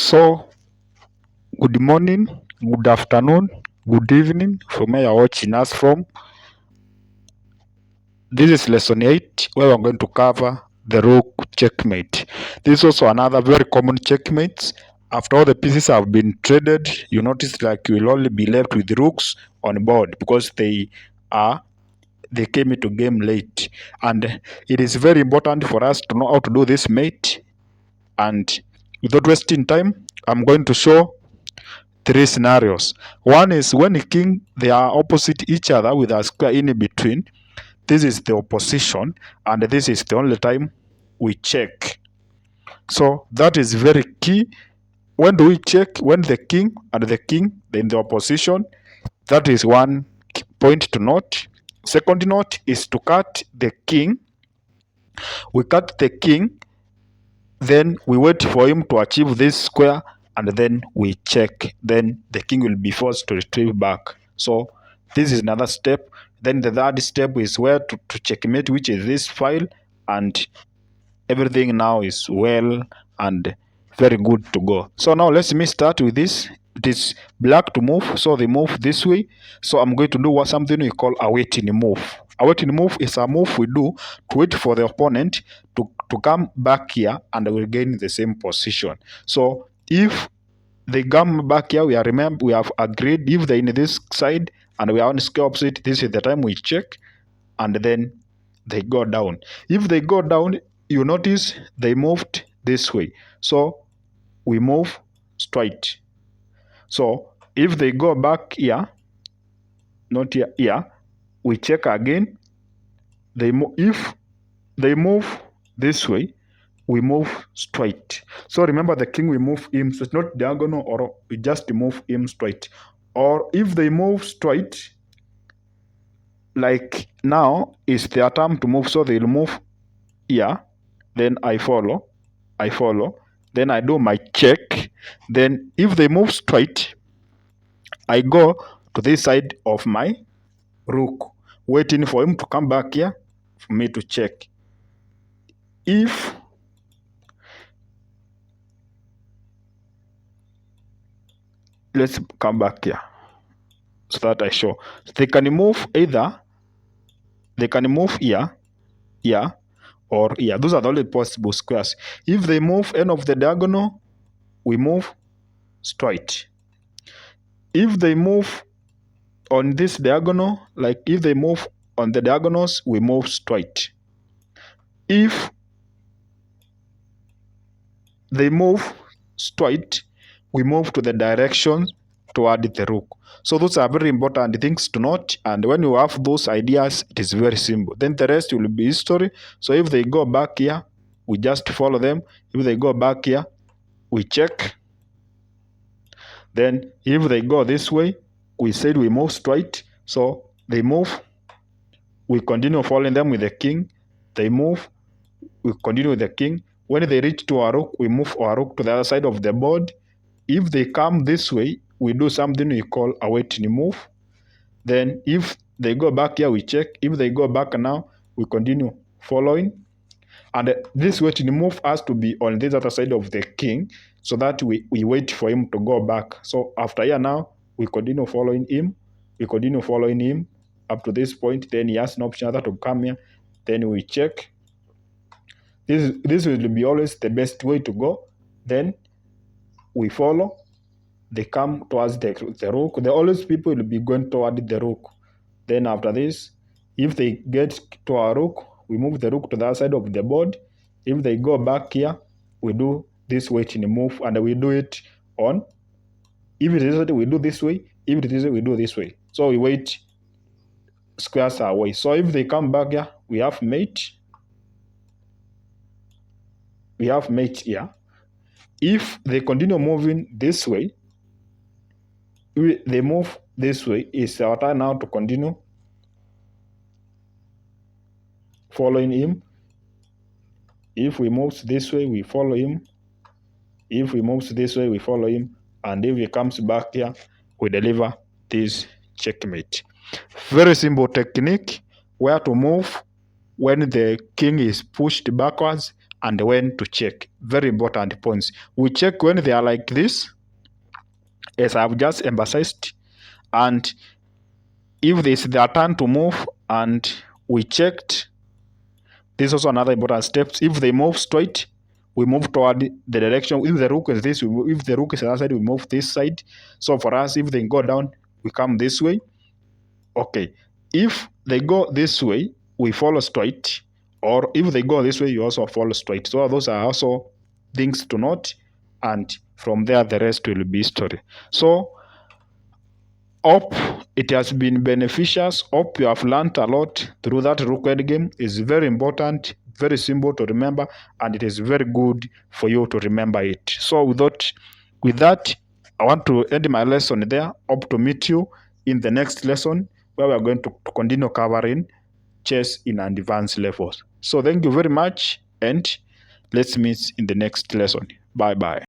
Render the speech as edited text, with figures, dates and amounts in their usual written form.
So, good morning, good afternoon, good evening from where you're watching us from. This is lesson 8 where we're going to cover the Rook checkmate. This is also another very common checkmate. After all the pieces have been traded, you notice like you will only be left with rooks on board because they came into game late. And it is very important for us to know how to do this mate. And without wasting time, I'm going to show three scenarios. One is when a king they are opposite each other with a square in between. This is the opposition, and this is the only time we check. So that is very key. When do we check? When the king and the king they're in the opposition. That is one point to note. Second note is to cut the king. We cut the king, then we wait for him to achieve this square, and then we check. Then the king will be forced to retrieve back. So this is another step. Then the third step is where to checkmate, which is this file, and everything now is well and very good to go. So now let me start with this. It is black to move, so they move this way. So I'm going to do something we call a waiting move. A waiting move is a move we do to wait for the opponent to come back here and we gain the same position. So if they come back here, we have agreed if they're in this side and we are on square opposite, this is the time we check, and then they go down. If they go down, you notice they moved this way. So we move straight. So if they go back here, not here, we check again. If they move this way, we move straight. So remember the king, we move him, so it's not diagonal, or we just move him straight. Or if they move straight, like now is their turn to move, so they'll move here, then I follow, then I do my check. Then if they move straight, I go to this side of my rook, waiting for him to come back here for me to check. If let's come back here so that I show. They can move either, they can move here, or here. Those are the only possible squares. If they move end of the diagonal, we move straight. If they move on this diagonal, like if they move on the diagonals, we move straight. If they move straight, we move to the direction toward the rook. So those are very important things to note, and when you have those ideas, it is very simple. Then the rest will be history. So if they go back here, we just follow them. If they go back here, we check. Then if they go this way, we said we move straight. So they move, we continue following them with the king. They move, we continue with the king. When they reach to our rook, we move our rook to the other side of the board. If they come this way, we do something we call a waiting move. Then if they go back here, we check. If they go back now, we continue following. And this waiting move has to be on this other side of the king, so that we wait for him to go back. So after here now, we continue following him. We continue following him up to this point. Then he has an option other to come here. Then we check. This will be always the best way to go. Then we follow. They come towards the rook. The always people will be going toward the rook. Then after this, if they get to our rook, we move the rook to the other side of the board. If they go back here, we do this waiting move, and we do it on. If it is we do this way. If it is we do this way. So we wait squares our way. So if they come back here, we have mate. We have mate here. If they continue moving this way, they move this way. It's our turn now to continue following him. If we move this way, we follow him. If we move this way, we follow him. And if he comes back here, we deliver this checkmate. Very simple technique where to move when the king is pushed backwards, and when to check. Very important points. We check when they are like this, as I've just emphasized, and if this is their turn to move and we checked. This is also another important step. If they move straight, we move toward the direction. If the rook is this, if the rook is the other side, we move this side. So for us, if they go down, we come this way. Okay. If they go this way, we follow straight. Or if they go this way, you also follow straight. So those are also things to note. And from there, the rest will be story. So hope it has been beneficial. Hope you have learned a lot through that rook game. It's very important, very simple to remember, and it is very good for you to remember it. So with that, I want to end my lesson there. Hope to meet you in the next lesson where we are going to continue covering chess in advanced levels. So thank you very much, and let's meet in the next lesson. Bye bye.